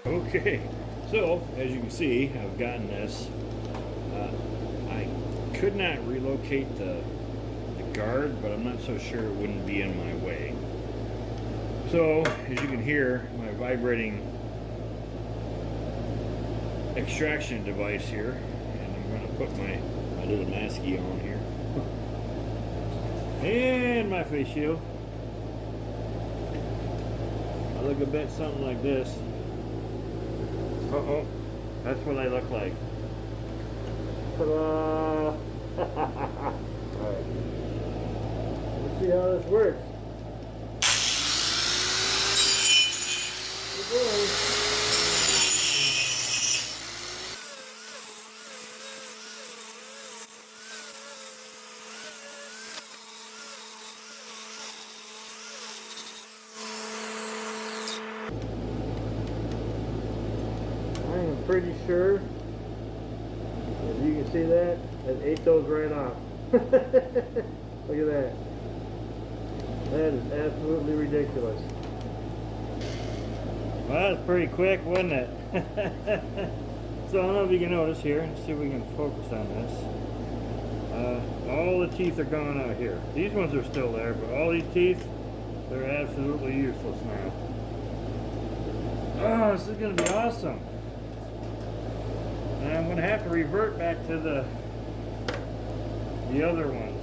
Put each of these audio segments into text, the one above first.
Okay, so as you can see, I've gotten this. I could not relocate the guard, but I'm not so sure it wouldn't be in my way. So as you can hear, my vibrating extraction device here, and I'm going to put my little masky on here and my face shield. I look a bit something like this. Uh-oh, that's what I look like. Ta-da! Alright, let's see how this works. Good boy. I'm pretty sure, if you can see that, it ate those right off. Look at that. That is absolutely ridiculous. Well, that's pretty quick, wasn't it? So I don't know if you can notice here. Let's see if we can focus on this. All the teeth are gone out here. These ones are still there, but all these teeth, they're absolutely useless now. Oh, this is going to be awesome. And I'm going to have to revert back to the other ones.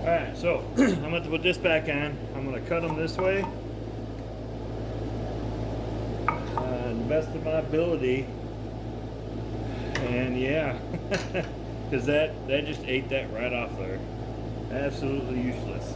Alright, so I'm going to put this back on. I'm going to cut them this way. The best of my ability. And yeah, because that just ate that right off there. Absolutely useless.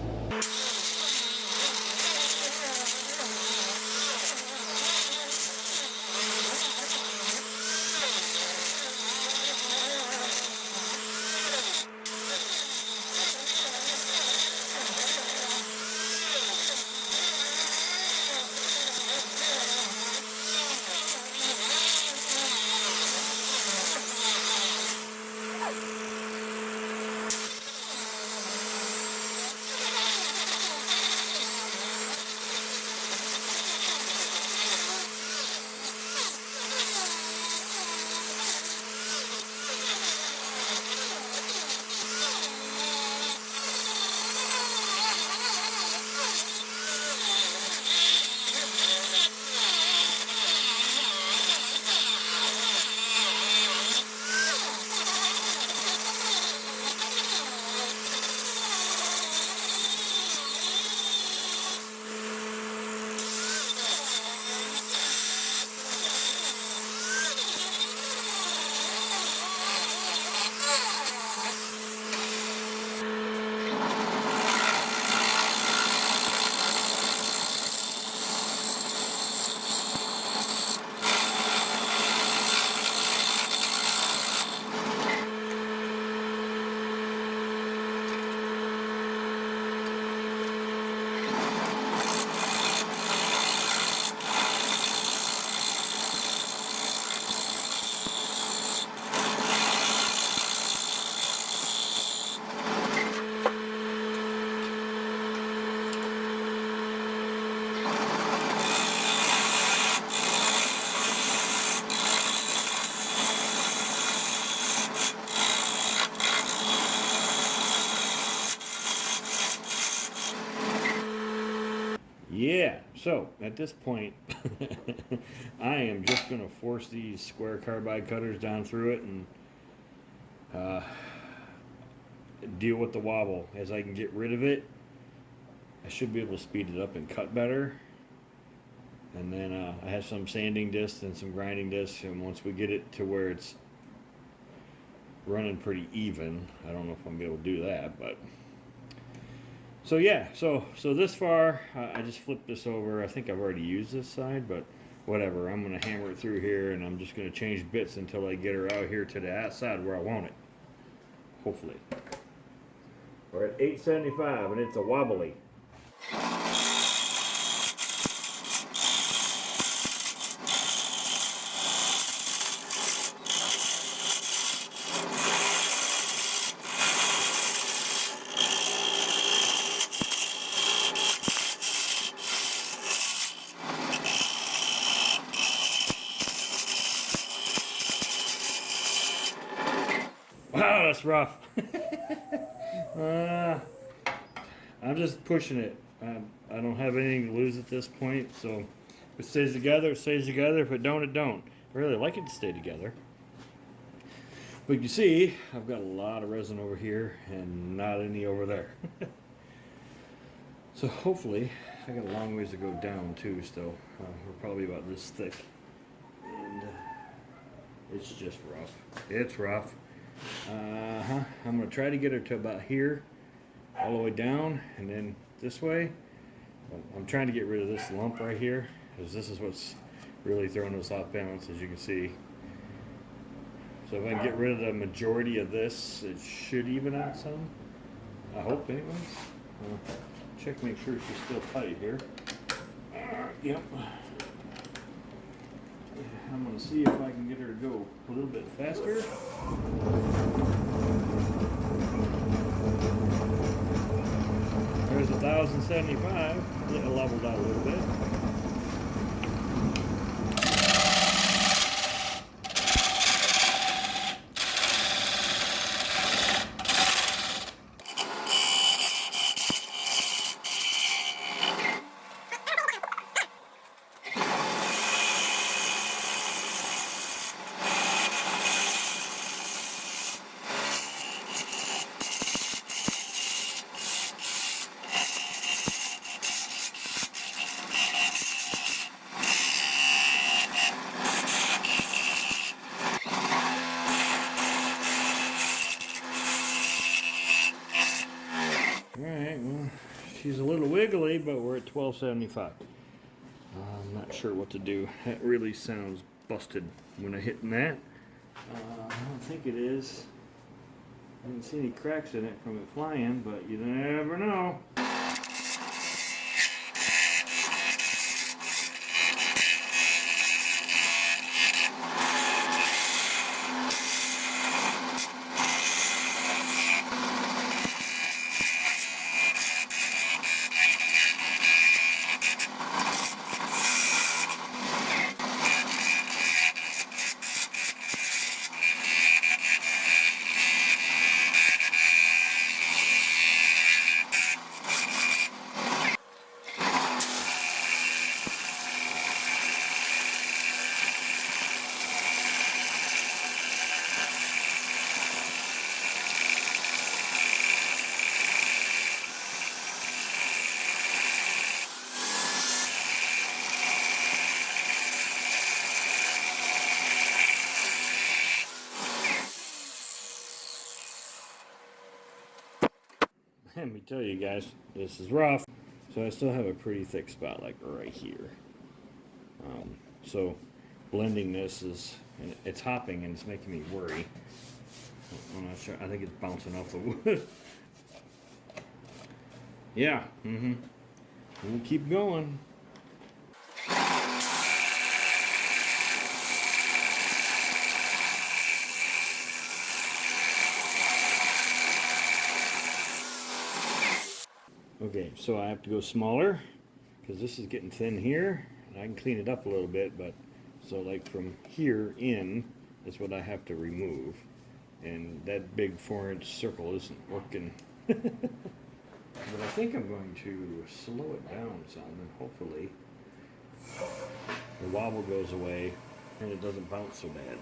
Yeah, so at this point, I am just going to force these square carbide cutters down through it and deal with the wobble. As I can get rid of it, I should be able to speed it up and cut better. And then I have some sanding discs and some grinding discs, and once we get it to where it's running pretty even, I don't know if I'm going to be able to do that, but... So yeah, so this far, I just flipped this over. I think I've already used this side, but whatever. I'm going to hammer it through here, and I'm just going to change bits until I get her out here to the outside where I want it. Hopefully. We're at 875, and it's a wobbly. it's rough. I'm just pushing it. I don't have anything to lose at this point, so if it stays together, it stays together. If it don't, it don't. I really like it to stay together. But you see, I've got a lot of resin over here and not any over there. So hopefully, I got a long ways to go down too still. We're probably about this thick. And it's just rough. It's rough. I'm going to try to get her to about here, all the way down, and then this way. I'm trying to get rid of this lump right here, because this is what's really throwing us off balance, as you can see. So if I can get rid of the majority of this, it should even out some. I hope anyways. Check, make sure she's still tight here. Yep. I'm going to see if I can get her to go a little bit faster. There's 1,075. It leveled out a little bit. Alright, well, she's a little wiggly, but we're at 1275. I'm not sure what to do. That really sounds busted when I hit that. I don't think it is. I didn't see any cracks in it from it flying, but you never know. Let me tell you guys, this is rough. So I still have a pretty thick spot like right here. So blending this is, it's hopping and it's making me worry. I'm not sure, I think it's bouncing off the wood. Yeah, we'll keep going. Okay, so I have to go smaller because this is getting thin here, and I can clean it up a little bit, but so like from here in is what I have to remove, and that big 4-inch circle isn't working. But I think I'm going to slow it down some, and hopefully the wobble goes away and it doesn't bounce so bad.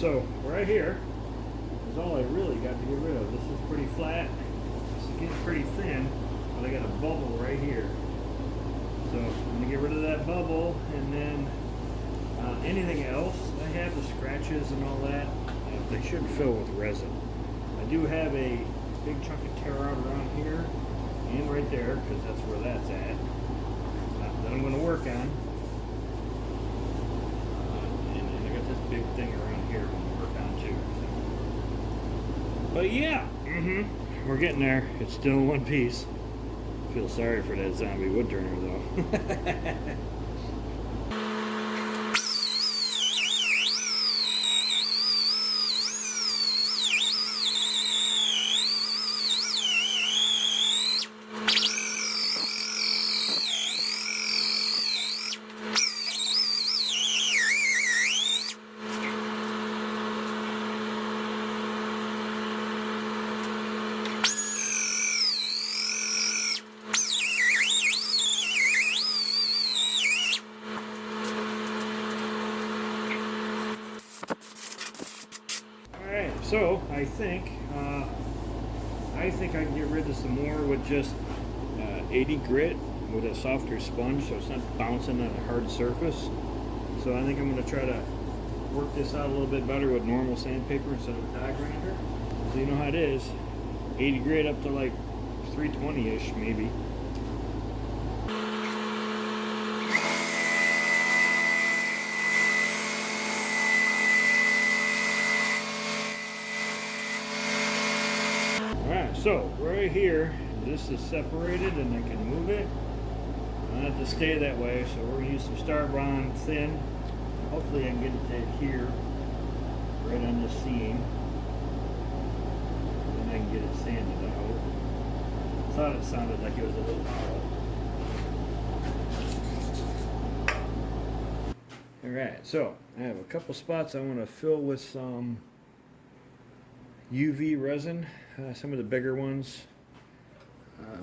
so right here is all I really got to get rid of. This is pretty flat. This is getting pretty thin, but I got a bubble right here. So I'm gonna get rid of that bubble, and then anything else I have, the scratches and all that, they should fill with resin. I do have a big chunk of tear out around here and right there, because that's where that's at. That I'm going to work on. And I got this big thing around here I'm going to work on too. So. But yeah, we're getting there. It's still in one piece. I feel sorry for that zombie woodturner though. So I think I can get rid of some more with just 80 grit with a softer sponge, so it's not bouncing on a hard surface. So I think I'm going to try to work this out a little bit better with normal sandpaper instead of die grinder. So you know how it is, 80 grit up to like 320-ish maybe. So right here, this is separated and I can move it. I don't have to stay that way, so we're going to use some StarBond thin. Hopefully I can get it to here, right on the seam. And then I can get it sanded out. I thought it sounded like it was a little hollow. Alright, so I have a couple spots I want to fill with some UV resin, some of the bigger ones.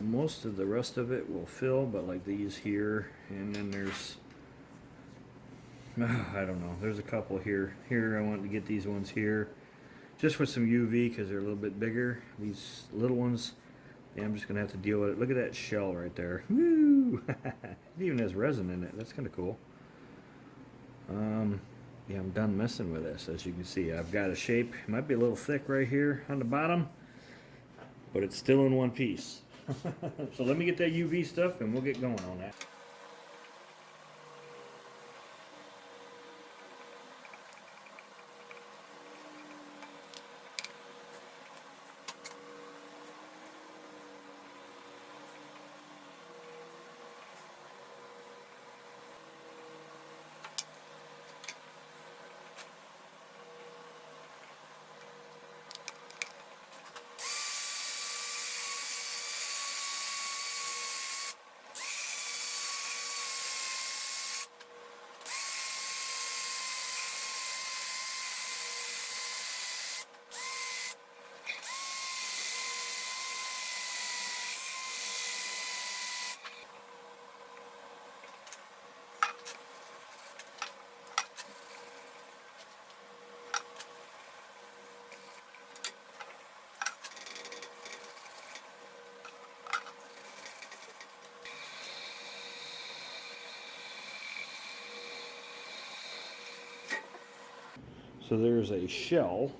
Most of the rest of it will fill, but like these here, and then there's, I don't know, there's a couple here. Here I want to get these ones here, just with some UV because they're a little bit bigger. These little ones, yeah, I'm just going to have to deal with it. Look at that shell right there. Woo! It even has resin in it. That's kind of cool. Yeah, I'm done messing with this. As you can see, I've got a shape. It might be a little thick right here on the bottom, but it's still in one piece. So let me get that UV stuff and we'll get going on that. So there's a shell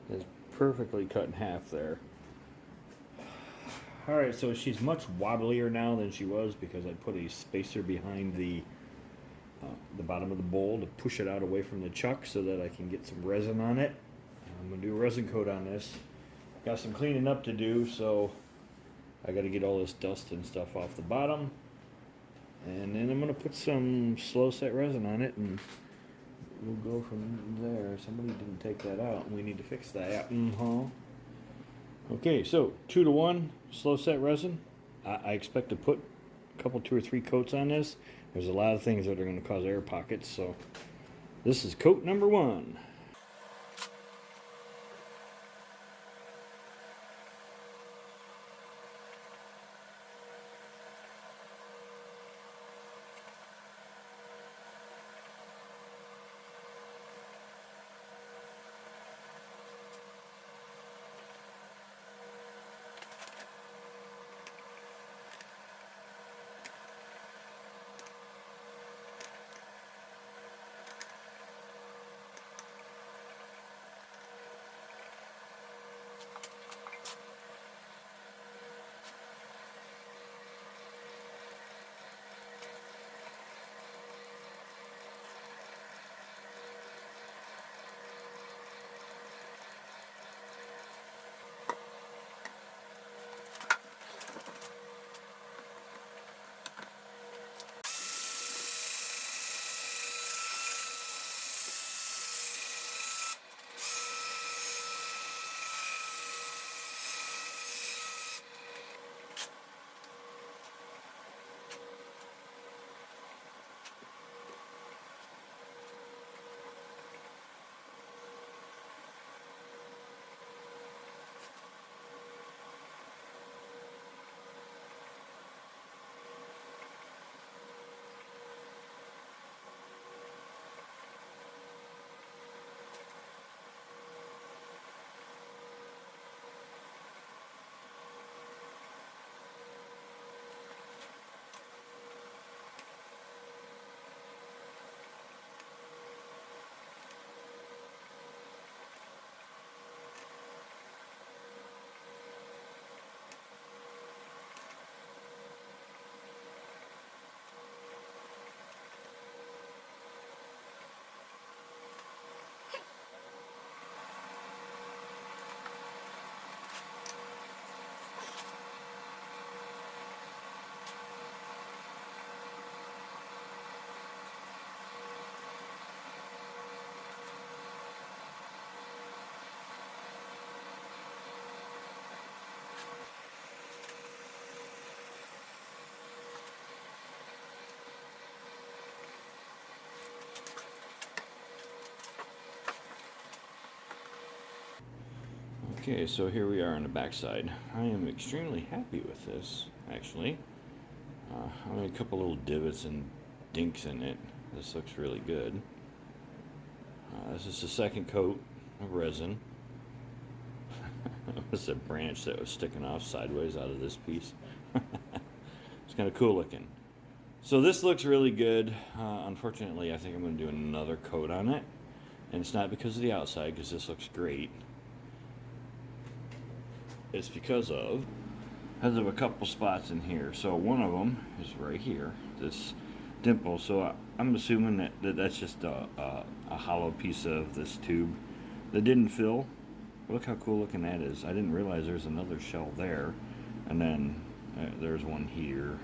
that's perfectly cut in half there. Alright, so she's much wobblier now than she was because I put a spacer behind the bottom of the bowl to push it out away from the chuck so that I can get some resin on it. I'm going to do a resin coat on this. Got some cleaning up to do, so I got to get all this dust and stuff off the bottom. And then I'm going to put some slow set resin on it and we'll go from there. Somebody didn't take that out and we need to fix that. Okay, so 2 to 1 slow set resin. I expect to put a couple, 2 or 3 coats on this. There's a lot of things that are going to cause air pockets, so this is coat number 1. Okay, so here we are on the back side. I am extremely happy with this, actually. I made a couple little divots and dinks in it. This looks really good. This is the second coat of resin. This is a branch that was sticking off sideways out of this piece. It's kind of cool looking. So this looks really good. Unfortunately, I think I'm going to do another coat on it. And it's not because of the outside, because this looks great. It's because of a couple spots in here. So one of them is right here, this dimple. So I'm assuming that that's just a hollow piece of this tube that didn't fill. Look how cool looking that is. I didn't realize there's another shell there, and then there's one here.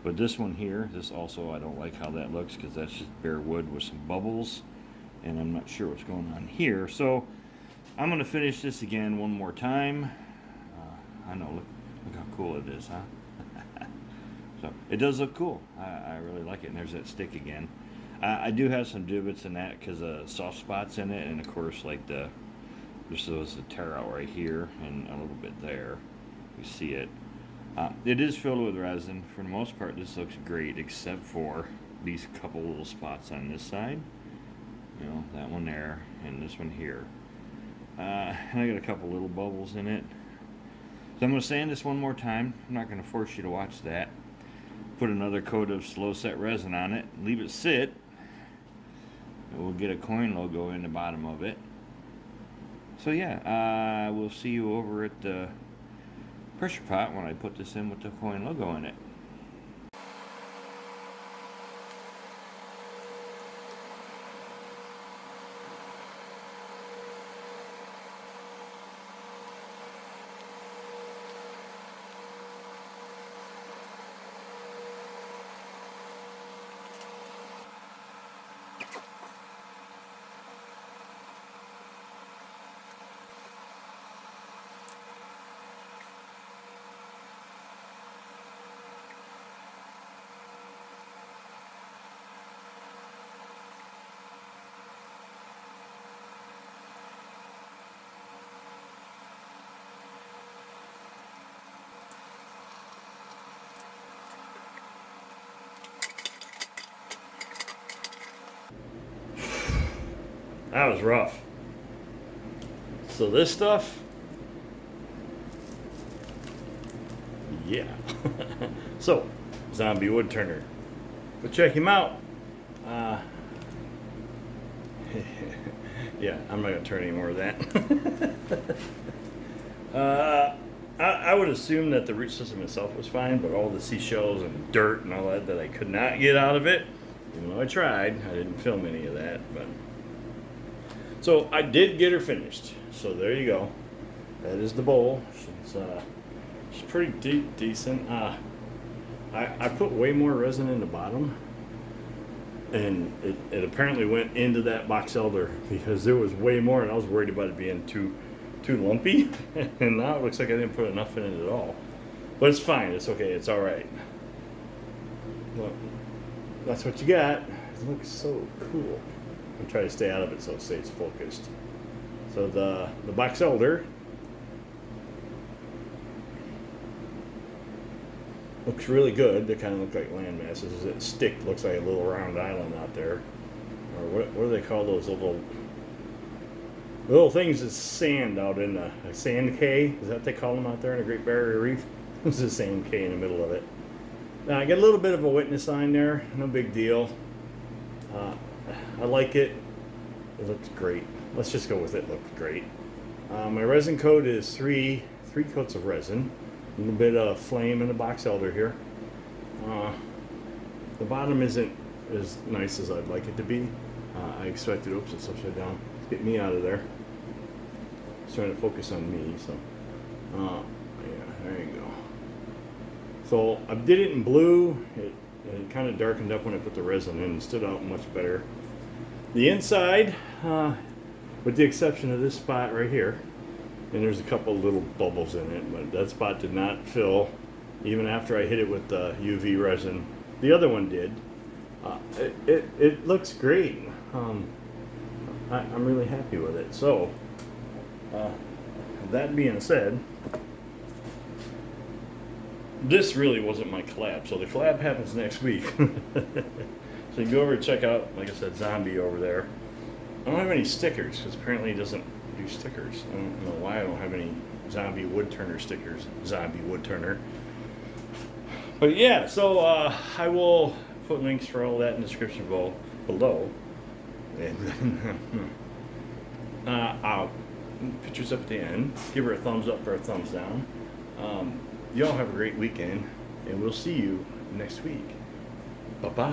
But this one here, this also, I don't like how that looks, because that's just bare wood with some bubbles, and I'm not sure what's going on here. So I'm going to finish this again one more time. I know, look how cool it is, huh? So it does look cool. I really like it. And there's that stick again. I do have some divots in that because of soft spots in it, and of course, like there's a tear out right here and a little bit there. You see it. It is filled with resin. For the most part, this looks great, except for these couple little spots on this side. You know, that one there and this one here. And I got a couple little bubbles in it. So I'm going to sand this one more time. I'm not going to force you to watch that. Put another coat of slow set resin on it. Leave it sit. And we'll get a coin logo in the bottom of it. So yeah, we'll see you over at the pressure pot when I put this in with the coin logo in it. That was rough. So this stuff, yeah. So, Zombie Woodturner. Go check him out. Yeah, I'm not gonna turn any more of that. I would assume that the root system itself was fine, but all the seashells and dirt and all that I could not get out of it, even though I tried. I didn't film any of that, but. So I did get her finished. So there you go. That is the bowl. She's pretty decent. I put way more resin in the bottom, and it apparently went into that box elder because there was way more, and I was worried about it being too lumpy. And now it looks like I didn't put enough in it at all. But it's fine. It's okay. It's all right. Look, that's what you got. It looks so cool. I'm trying to stay out of it so it stays focused. So the box elder looks really good. They kind of look like land masses. That stick looks like a little round island out there. Or what do they call those little things that sand out in the sand cay? Is that what they call them out there in the Great Barrier Reef? This is a sand cay in the middle of it. Now I got a little bit of a witness line there. No big deal. I like it. It looks great. Let's just go with it. Looks great. My resin coat is three coats of resin. A little bit of flame in the box elder here. The bottom isn't as nice as I'd like it to be. I expected, oops, it's upside down. Let's get me out of there. It's trying to focus on me, so. Yeah, there you go. So I did it in blue. It kind of darkened up when I put the resin in and stood out much better. The inside, with the exception of this spot right here, and there's a couple little bubbles in it, but that spot did not fill even after I hit it with the UV resin. The other one did. It looks great. I'm really happy with it. So that being said, this really wasn't my collab. So the collab happens next week. So you can go over and check out, like I said, Zombie over there. I don't have any stickers because apparently he doesn't do stickers. I don't know why I don't have any Zombie woodturner stickers. Zombie woodturner. But yeah, so I will put links for all that in the description below. And I'll pictures up at the end. Give her a thumbs up or a thumbs down. Y'all have a great weekend, and we'll see you next week. Bye-bye.